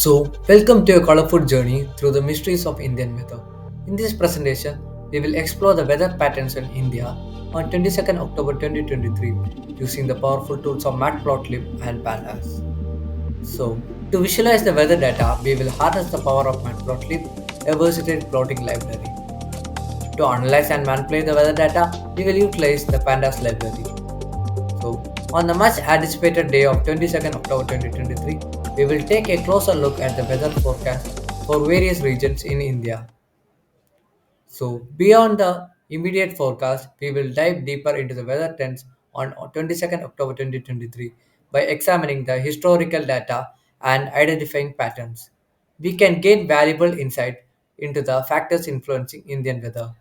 Welcome to a colorful journey through the mysteries of Indian weather. In this presentation, we will explore the weather patterns in India on 22nd October 2023 using the powerful tools of Matplotlib and Pandas. To visualize the weather data, we will harness the power of Matplotlib, a versatile plotting library. To analyze and manipulate the weather data, we will utilize the Pandas library. On the much anticipated day of 22nd October 2023, we will take a closer look at the weather forecast for various regions in India. Beyond the immediate forecast, we will dive deeper into the weather trends on 22nd October 2023 by examining the historical data and identifying patterns. We can gain valuable insight into the factors influencing Indian weather.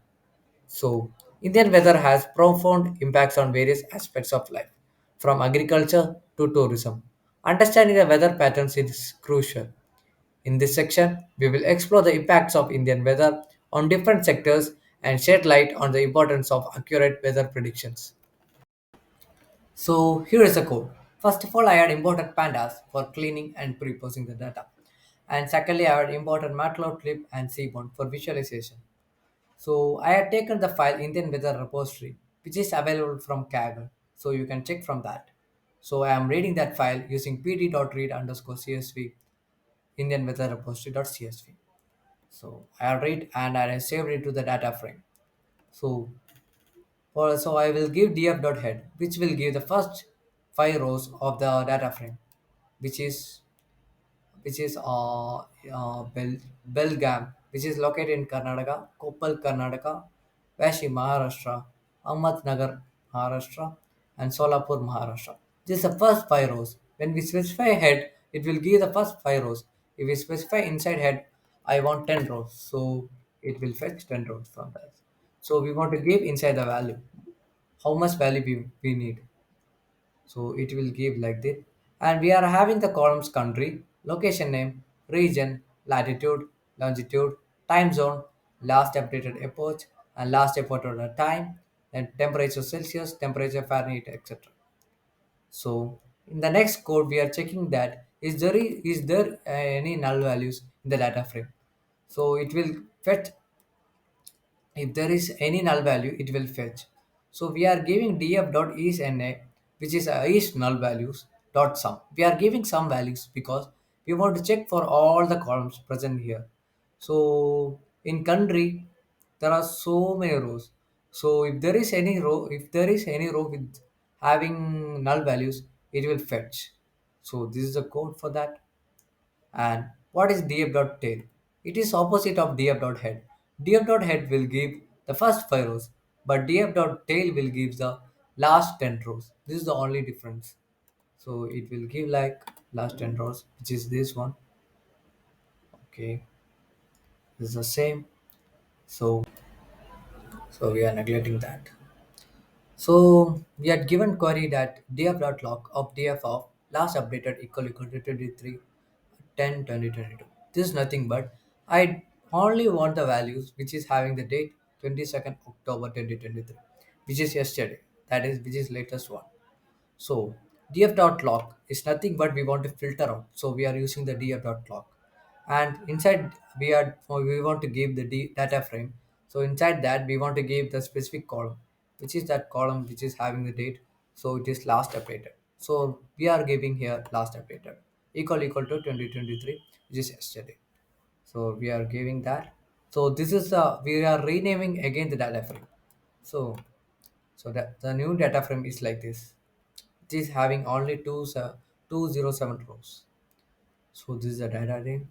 Indian weather has profound impacts on various aspects of life, from agriculture to tourism. Understanding the weather patterns is crucial. In this section, we will explore the impacts of Indian weather on different sectors and shed light on the importance of accurate weather predictions. Here is a code. First of all, I had imported pandas for cleaning and pre-processing the data. And secondly, I had imported Matplotlib and Seaborn for visualization. I had taken the file Indian Weather Repository, which is available from Kaggle. So you can check from that. I am reading that file using pd.read underscore csv Indian Weather Repository.csv. I read and I saved it to the data frame. So I will give df.head, which will give the first five rows of the data frame, which is Belgaum, which is located in Karnataka, Koppal, Karnataka, Vashi, Maharashtra, Ahmednagar, Maharashtra, and Solapur, Maharashtra. This is the first five rows. When we specify head, it will give the first five rows. If we specify inside head, I want 10 rows, so it will fetch 10 rows from that. So we want to give inside the value, how much value we need. So it will give like this. And we are having the columns country, location name, region, latitude, longitude, time zone, last updated epoch, and last updated time, then temperature Celsius, temperature Fahrenheit, etc. So in the next code, we are checking that is there any null values in the data frame. So it will fetch. If there is any null value, it will fetch. So we are giving df.isNA, which is is null values dot sum. We are giving some values because we want to check for all the columns present here. So in country, there are so many rows. So if there is any row with having null values, it will fetch. So this is the code for that. And what is df.tail? It is opposite of df.head. Df.head will give the first 5 rows, but df.tail will give the last 10 rows. This is the only difference. So it will give like last 10 rows, which is this one. Okay, this is the same. So so we are neglecting that. So we had given query that df.log of df of last updated equal to 23 10 2022. This is nothing but I only want the values which is having the date 22nd October 2023, which is yesterday. That is which is latest one. So df.log is nothing but we want to filter out. So we are using the df.log. And inside we want to give the data frame. So inside that we want to give the specific column, which is that column which is having the date. So it is last updated. So we are giving here last updated equal to 2023, which is yesterday. So we are giving that. So this is we are renaming again the data frame. So that the new data frame is like this. It is having only 207 rows. So this is the data name.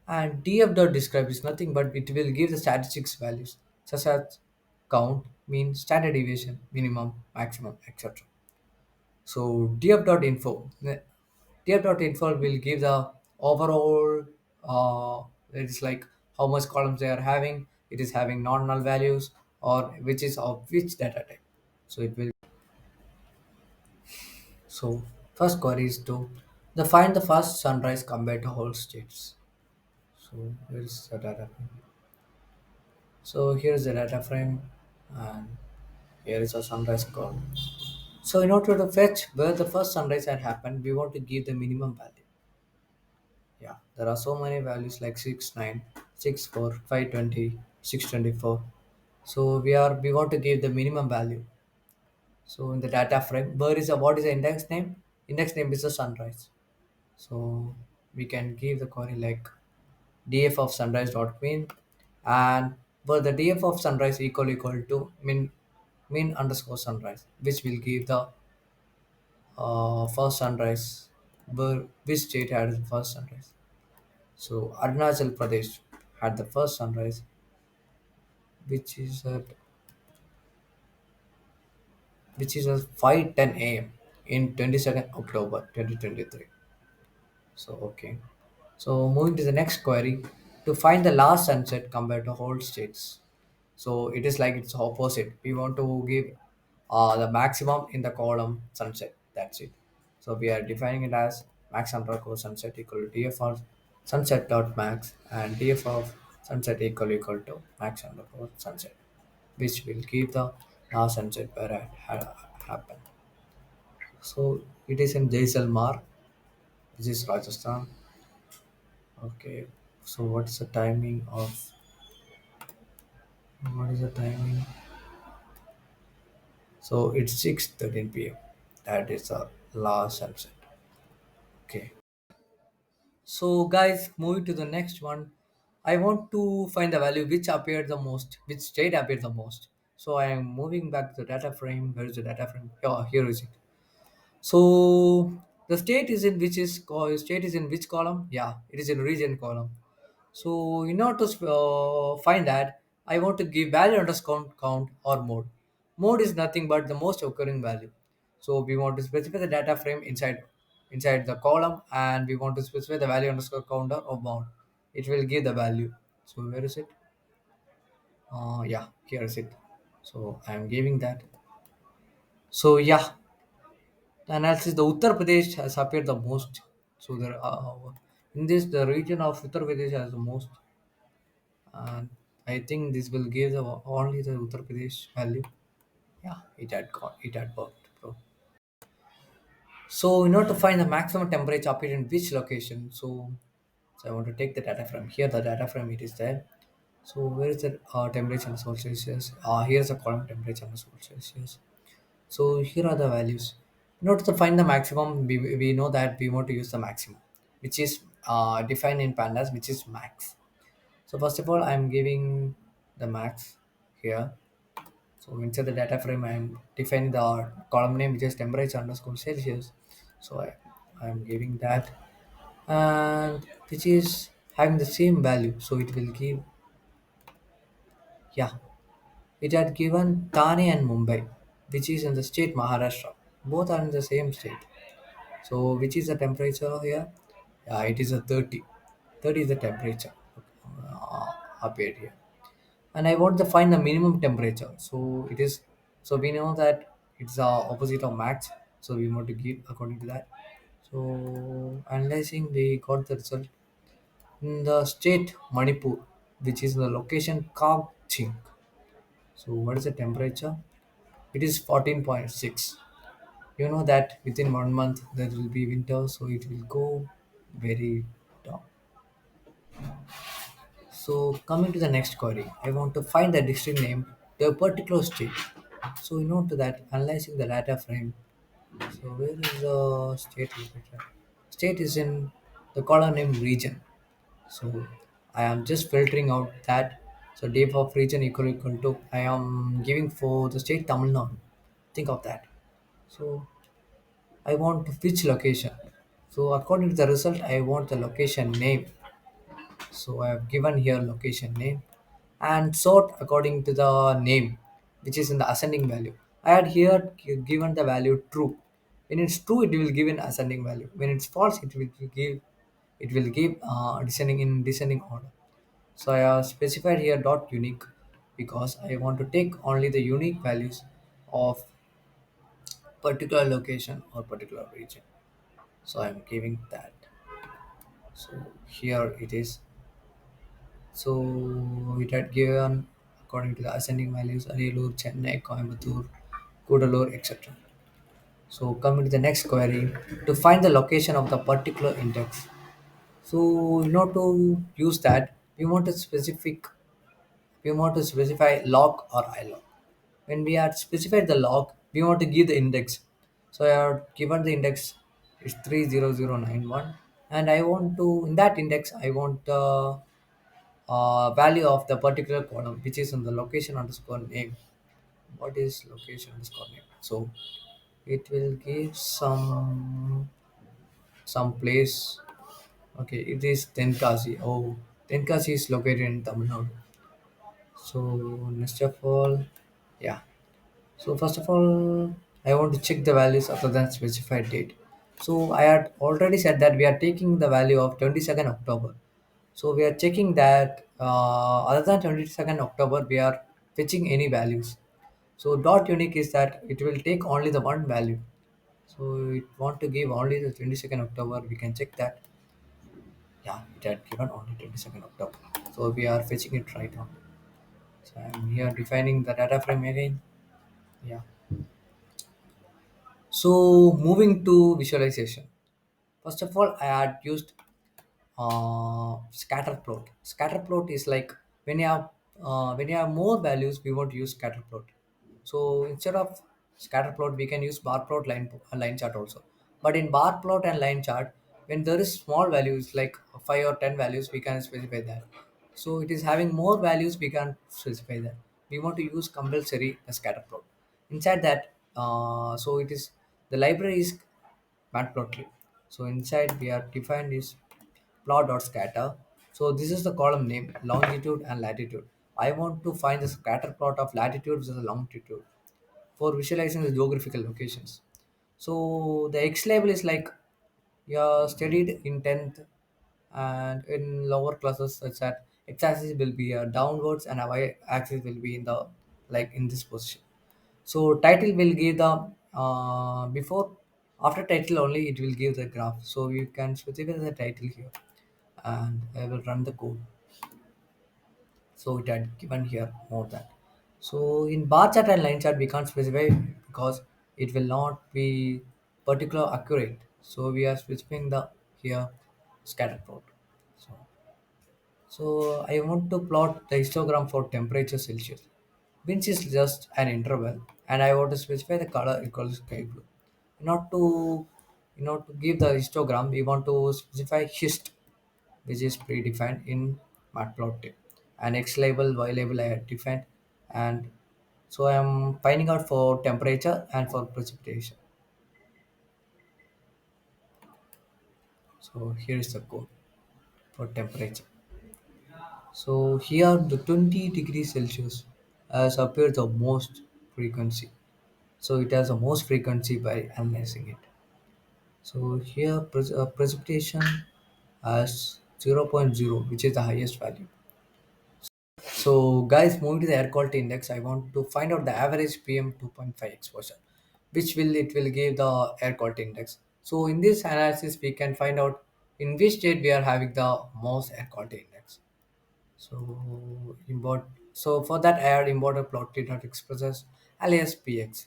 And df.describe is nothing but it will give the statistics values such as count, mean, standard deviation, minimum, maximum, etc. So df.info. Df.info will give the overall it's like how much columns they are having. It is having non-null values or which is of which data type. So it will. So first query is to the find the first sunrise compared to whole states. So here is the data frame. So here is the data frame, and here is a sunrise column. So in order to fetch where the first sunrise had happened, we want to give the minimum value. Yeah, There are so many values like 6, 9, 6, 4, 520, 624. So we want to give the minimum value. So in the data frame, where is the what is the index name? Index name is the sunrise. So we can give the query like df of sunrise dot mean, and where the df of sunrise equal to mean underscore sunrise, which will give the first sunrise, where which state had the first sunrise. So Arunachal Pradesh had the first sunrise, which is at 5:10 a.m. in 22nd October 2023. So okay. So moving to the next query, to find the last sunset compared to whole states. So it is like it's opposite. We want to give the maximum in the column sunset. That's it. So we are defining it as max underscore sunset equal to df of sunset dot max and df of sunset equal to max underscore sunset, which will give the last sunset where it happened. So it is in Jaisalmer. This is Rajasthan. Okay. So what is the timing? So it's 6:13 p.m. That is the last sunset. Okay. So guys, moving to the next one. I want to find the value which appeared the most, which state appeared the most. So I am moving back to the data frame. Where is the data frame? Oh, here is it. So the state is in which column? Yeah, it is in region column. So in order to find that, I want to give value underscore count or mode. Mode is nothing but the most occurring value. So we want to specify the data frame inside the column, and we want to specify the value underscore counter or bound. It will give the value. So where is it? Yeah, here is it. So I am giving that. So yeah, the analysis the Uttar Pradesh has appeared the most. So there in this the region of Uttar Pradesh has the most, and I think this will give the only the Uttar Pradesh value. Yeah, it had worked, bro. So in order to find the maximum temperature appear in which location, so I want to take the data from here. The data from it is there. So where is the temperature in Celsius? Here's the column temperature in Celsius. So here are the values. In order to find the maximum, we know that we want to use the maximum, which is defined in pandas, which is max. So first of all, I'm giving the max here. So inside the data frame, I'm defining the column name, which is temperature underscore Celsius. So I'm giving that, and which is having the same value. So it will give, yeah, it had given Thane and Mumbai, which is in the state Maharashtra. Both are in the same state. So which is the temperature here? Yeah, it is a 30. 30 is the temperature appeared here. And I want to find the minimum temperature. So it is, so we know that it's the opposite of max. So we want to give according to that. So analyzing, we got the result in the state Manipur, which is the location Kagching. So what is the temperature? It is 14.6. You know that within 1 month there will be winter, so it will go very down. So coming to the next query, I want to find the district name to a particular state. So in order to that, analyzing the data frame. So where is the state located? State is in the column name region. So I am just filtering out that. So depth of region equal to I am giving for the state Tamil Nadu. Think of that. So I want which location. So according to the result, I want the location name. So I have given here location name and sort according to the name, which is in the ascending value. I had here given the value true. When it's true, it will give an ascending value. When it's false, it will give descending in descending order. So I have specified here dot unique because I want to take only the unique values of particular location or particular region. So I'm giving that. So here it is. So it had given according to the ascending values Ariyalur, Chennai, Coimbatore, Kudalur, etc. So coming to the next query, to find the location of the particular index. So in order to use that, we want to specify log or ilog. When we are specified the log, we want to give the index. So I have given the index is 30091, and I want to in that index I want the value of the particular column which is in the location underscore name. What is location underscore name? So it will give some place. Okay, it is Tenkasi. Oh, Tenkasi is located in Tamil Nadu. So next of all, yeah. So first of all, I want to check the values other than specified date. So I had already said that we are taking the value of 22nd October. So we are checking that other than 22nd October, we are fetching any values. So dot unique is that it will take only the one value. So it want to give only the 22nd October. We can check that. Yeah, it had given only 22nd October. So we are fetching it right now. So I'm here defining the data frame again. Yeah. So moving to visualization. First of all, I had used scatter plot. Scatter plot is like when you have more values, we want to use scatter plot. So instead of scatter plot, we can use bar plot line chart also. But in bar plot and line chart, when there is small values like 5 or 10 values, we can specify that. So it is having more values, we can specify that. We want to use compulsory scatter plot. Inside that, so it is the library is matplotlib. So inside we are defined is plot.scatter. So this is the column name, longitude and latitude. I want to find the scatter plot of latitude versus longitude for visualizing the geographical locations. So the X label is like you're studied in 10th and in lower classes such that X axis will be downwards and Y axis will be in the like in this position. So title will give the before after title only it will give the graph. So you can specify the title here and I will run the code. So it had given here more than. So in bar chart and line chart we can't specify because it will not be particular accurate. So we are specifying the here scatter plot. So so I want to plot the histogram for temperature Celsius. Which is just an interval, and I want to specify the color equals sky blue. In order to give the histogram, we want to specify hist, which is predefined in matplotlib, and x label, y label I had defined, and so I am finding out for temperature and for precipitation. So here is the code for temperature. So here the 20 degrees Celsius has appeared the most frequency. So it has the most frequency by analyzing it. So here precipitation has zero point 0.0, which is the highest value. So guys, moving to the air quality index, I want to find out the average PM 2.5 exposure, which will it will give the air quality index. So in this analysis, we can find out in which state we are having the most air quality index. So import. So for that, I had imported plot.expresses alias px,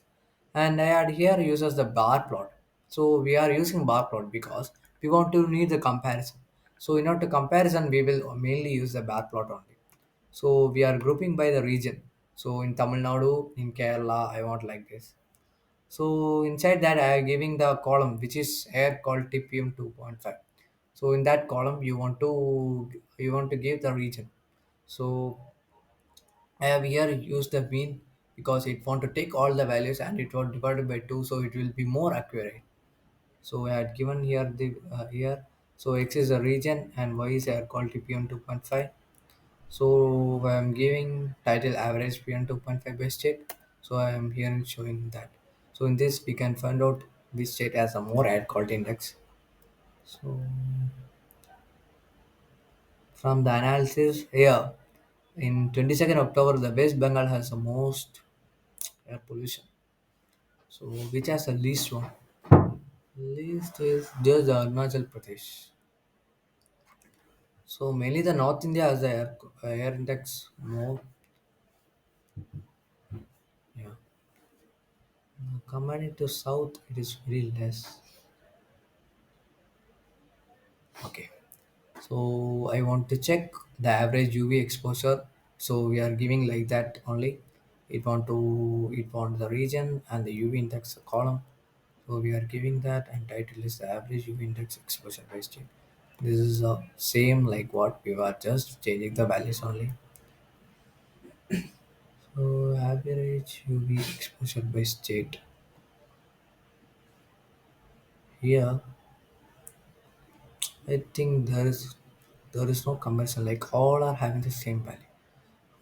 and I had here uses the bar plot. So we are using bar plot because we want to need the comparison. So in order to comparison, we will mainly use the bar plot only. So we are grouping by the region. So in Tamil Nadu, in Kerala, I want like this. So inside that, I am giving the column which is air quality PM 2.5. So in that column, you want to give the region. So I have here used the mean because it want to take all the values and it was divided by 2, so it will be more accurate. So I had given here the here. So X is a region and Y is air quality PM 2.5. So I am giving title average PM 2.5 by state. So I am here showing that. So in this we can find out which state has a more air quality index. So from the analysis here in 22nd October the West Bengal has the most air pollution. So which has the least one? Least is just the Arunachal Pradesh. So mainly the North India has the air index more. Yeah. Comparing to South, it is very less. Okay. So I want to check the average UV exposure. So we are giving like that only. It want the region and the UV index column. So we are giving that and title is the average UV index exposure by state. This is same like what we were just changing the values only. So average UV exposure by state. Here I think there is no comparison. Like all are having the same value.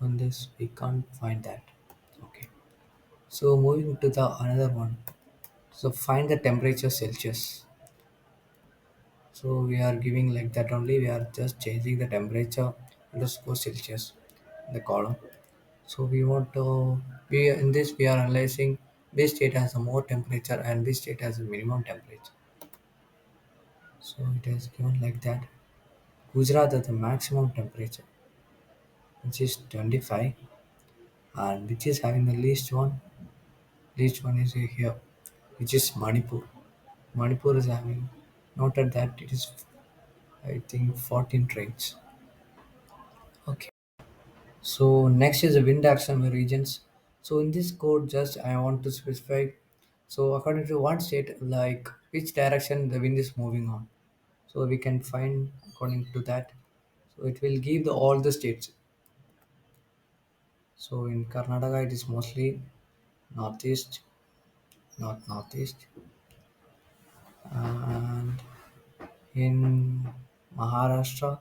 On this we can't find that. Okay. So moving to the another one. So find the temperature Celsius. So we are giving like that only. We are just changing the temperature underscore Celsius in the column. So we want to we in this we are analyzing which state has a more temperature and which state has a minimum temperature. So it is given like that. Gujarat has the maximum temperature, which is 25, and which is having the least one. Least one is here, which is Manipur. Manipur is having noted that it is I think 14 trains. Okay. So next is the wind action regions. So in this code, just I want to specify. So according to one state, like which direction the wind is moving on. So we can find according to that. So it will give all the states. So in Karnataka, it is mostly northeast, northeast, and in Maharashtra,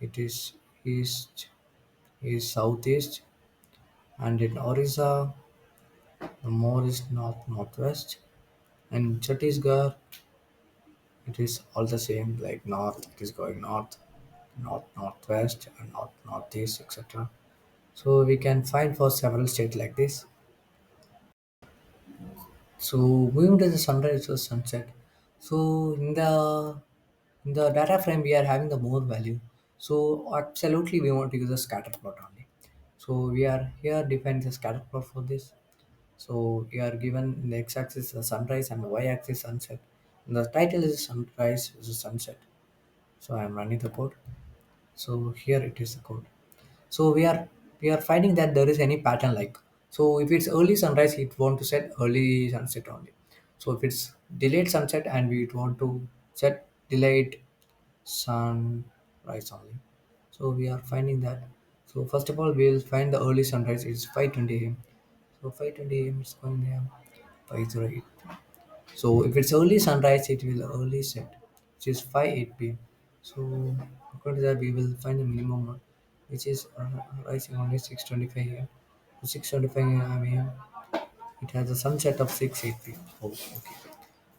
it is east, is southeast, and in Orissa, the more is northwest, and Chhattisgarh, it is all the same like north. It is going north, northwest, and northeast, etc. So we can find for several states like this. So moving to the sunrise or sunset. So in the data frame we are having the more value. So absolutely we want to use a scatter plot only. So we are here define the scatter plot for this. So we are given in the x-axis the sunrise and the y-axis sunset. And the title is sunrise is a sunset. So I am running the code. So here it is the code. So we are finding that there is any pattern like. So if it's early sunrise, it want to set early sunset only. So if it's delayed sunset and we want to set delayed sunrise only. So we are finding that. So first of all, we will find the early sunrise. It's 5:20 a.m. So 5:20 a.m. is going there. 5:08. So if it's early sunrise, it will early set, which is 5 8 p.m. So according to that, we will find the minimum one, which is rising only 6:25 a.m. So 6:25 a.m. It has a sunset of 6 8 p.m. Oh, okay.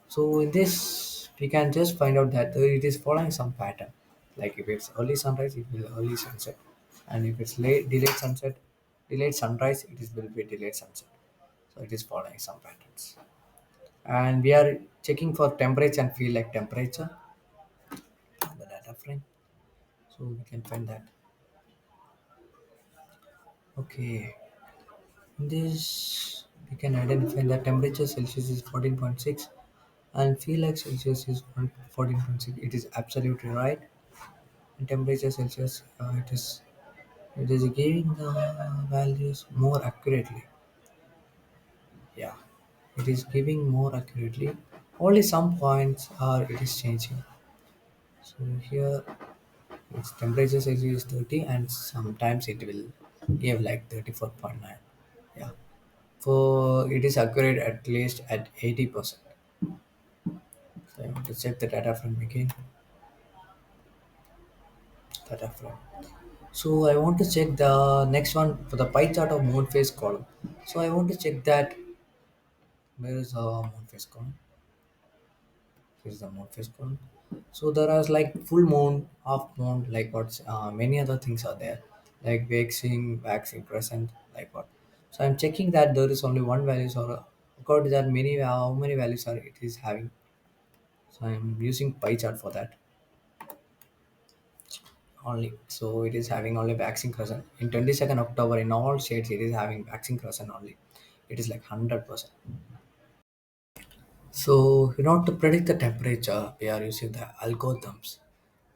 So in this, we can just find out that it is following some pattern. Like if it's early sunrise, it will early sunset, and if it's late delayed sunset, delayed sunrise, will be delayed sunset. So it is following some patterns, and we are checking for temperature and feel like temperature in the data frame, so we can find that. Okay, in this we can identify that temperature Celsius is 14.6 and feel like Celsius is 14.6. It is absolutely right. In temperature Celsius, it is giving the values more accurately. Yeah, it is giving more accurately. Only some points are it is changing. So here its temperature Celsius is 30 and sometimes it will give like 34.9. Yeah. For it is accurate at least at 80%. So I want to check the data frame again. Data frame. So I want to check the next one for the pie chart of moon phase column. So I want to check that where is the moon phase column? Here is the moon phase column. So there is like full moon, half moon, like what's many other things are there, like waxing, crescent, like what. So I'm checking that there is only one values or according to that many how many values are it is having. So I'm using pie chart for that only. So it is having only waxing crescent in 22nd October in all shades. It is having waxing crescent only. It is like 100%. So in order to predict the temperature, we are using the algorithms.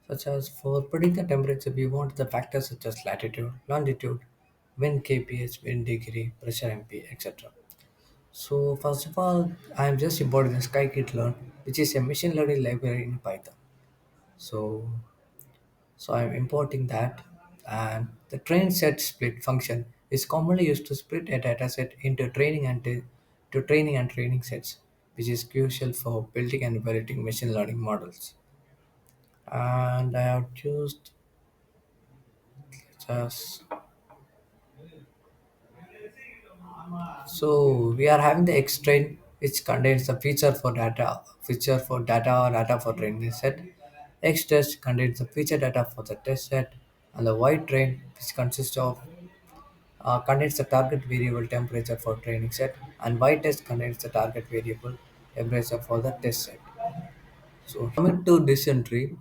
Such as for predicting the temperature, we want the factors such as latitude, longitude, wind kph, wind degree, pressure mp, etc. So first of all, I am just importing the scikit-learn, which is a machine learning library in Python. So so I'm importing that, and the train set split function is commonly used to split a dataset into training and training sets, which is crucial for building and evaluating machine learning models. And I have used just so we are having the X train, which contains the feature for data or data for training set. X test contains the feature data for the test set, and the Y train, which contains the target variable temperature for training set, and Y test contains the target variable temperature for the test set. So coming to decision tree,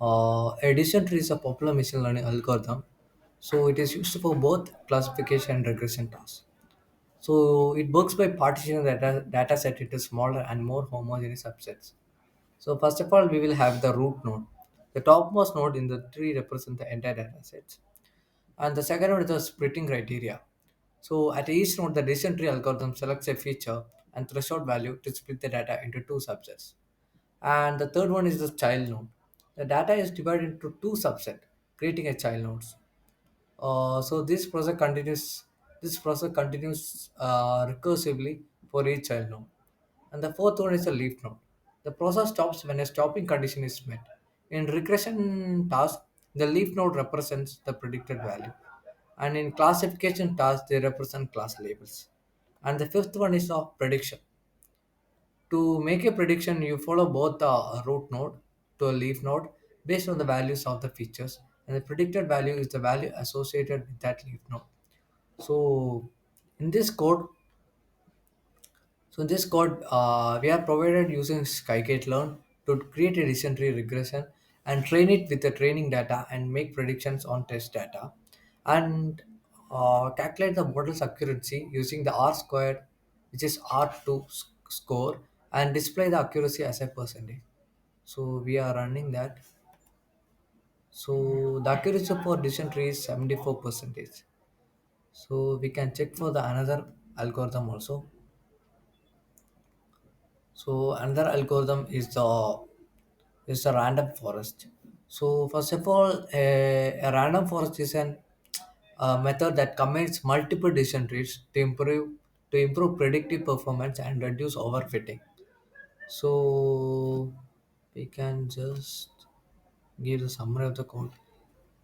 a decision tree is a popular machine learning algorithm. So it is used for both classification and regression tasks. So it works by partitioning the data set into smaller and more homogeneous subsets. So first of all, we will have the root node. The topmost node in the tree represents the entire data sets. And the second one is the splitting criteria. So at each node, the decision tree algorithm selects a feature and threshold value to split the data into two subsets. And the third one is the child node. The data is divided into two subsets, creating a child nodes. So this process continues. This process continues recursively for each child node. And the fourth one is the leaf node. The process stops when a stopping condition is met. In regression task, the leaf node represents the predicted value, and in classification tasks, they represent class labels. And the fifth one is of prediction. To make a prediction, you follow both the root node to a leaf node based on the values of the features, and the predicted value is the value associated with that leaf node. So, in this code, we are provided using scikit-learn to create a decision tree regression and train it with the training data and make predictions on test data, and calculate the model's accuracy using the R squared, which is R2 score, and display the accuracy as a percentage. So we are running that. So the accuracy for decision tree is 74 percentage. So we can check for the another algorithm also. So another algorithm is the random forest. So first of all, a random forest is a method that combines multiple decision trees to improve predictive performance and reduce overfitting. So we can just give the summary of the code.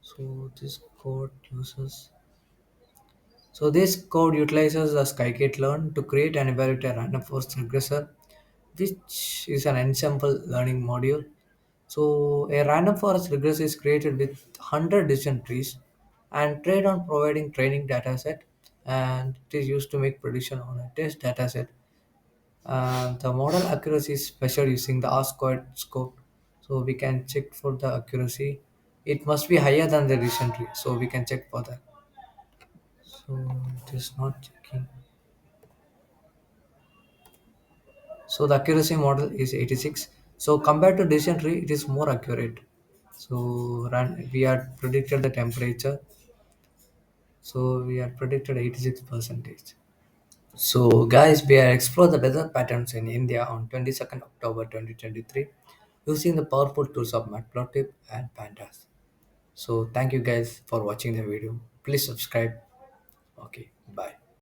So this code uses this code utilizes the scikit-learn to create and evaluate a random forest regressor, which is an ensemble learning module. So a random forest regressor is created with 100 decision trees and trained on providing training dataset, and it is used to make prediction on a test dataset. The model accuracy is measured using the R squared scope. So we can check for the accuracy. It must be higher than the decision tree. So we can check for that. So it is not checking. So the accuracy model is 86. So compared to decision tree, it is more accurate. So we had predicted the temperature. So we had predicted 86 percentage. So guys, we have explored the weather patterns in India on 22nd October 2023 using the powerful tools of Matplotlib and Pandas. So thank you guys for watching the video. Please subscribe. Okay, bye.